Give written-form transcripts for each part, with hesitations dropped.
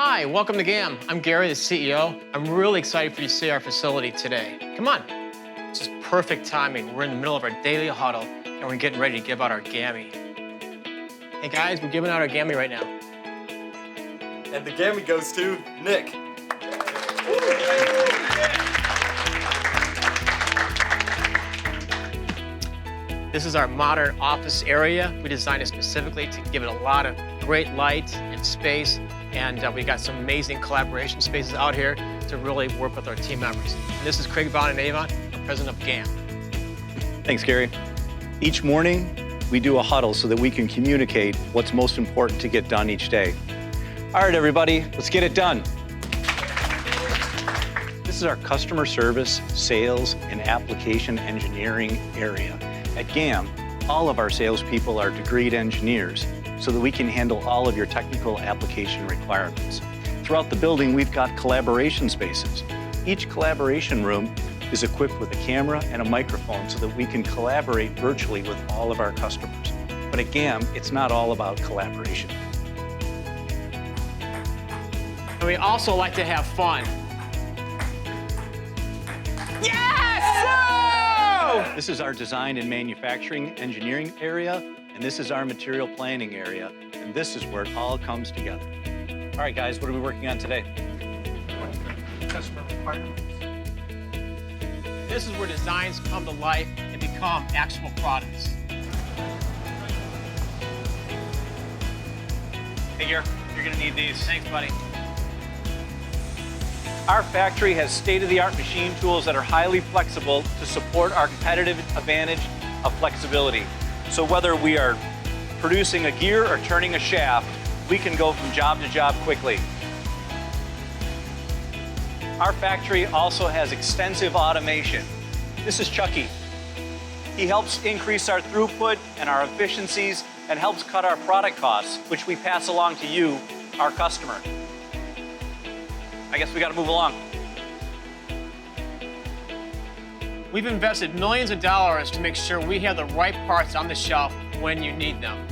Hi, welcome to GAM. I'm Gary, the CEO. I'm really excited for you to see our facility today. Come on. This is perfect timing. We're in the middle of our daily huddle, and we're getting ready to give out our GAMmy. Hey guys, we're giving out our GAMmy right now. And the GAMmy goes to Nick. This is our modern office area. We designed it specifically to give it a lot of great light and space. And we got some amazing collaboration spaces out here to really work with our team members. And this is Craig Vaughn and Avon, the president of GAM. Thanks, Gary. Each morning, we do a huddle so that we can communicate what's most important to get done each day. All right, everybody, let's get it done. This is our customer service, sales, and application engineering area. At GAM, all of our salespeople are degreed engineers so that we can handle all of your technical application requirements. Throughout the building, we've got collaboration spaces. Each collaboration room is equipped with a camera and a microphone so that we can collaborate virtually with all of our customers. But at GAM, it's not all about collaboration. And we also like to have fun. Yes! This is our design and manufacturing engineering area, and this is our material planning area, and this is where it all comes together. All right, guys, what are we working on today? Customer requirements. This is where designs come to life and become actual products. Hey, you're gonna need these. Thanks, buddy. Our factory has state-of-the-art machine tools that are highly flexible to support our competitive advantage of flexibility. So whether we are producing a gear or turning a shaft, we can go from job to job quickly. Our factory also has extensive automation. This is Chucky. He helps increase our throughput and our efficiencies and helps cut our product costs, which we pass along to you, our customer. I guess we got to move along. We've invested millions of dollars to make sure we have the right parts on the shelf when you need them.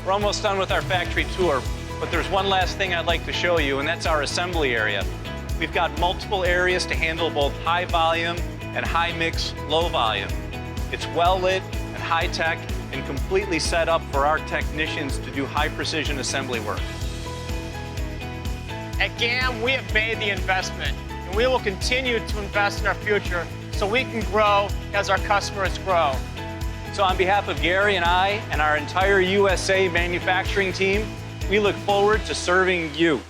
We're almost done with our factory tour, but there's one last thing I'd like to show you, and that's our assembly area. We've got multiple areas to handle both high volume and high mix, low volume. It's well lit and high tech and completely set up for our technicians to do high precision assembly work. At GAM, we have made the investment, and we will continue to invest in our future so we can grow as our customers grow. So on behalf of Gary and I and our entire USA manufacturing team, we look forward to serving you.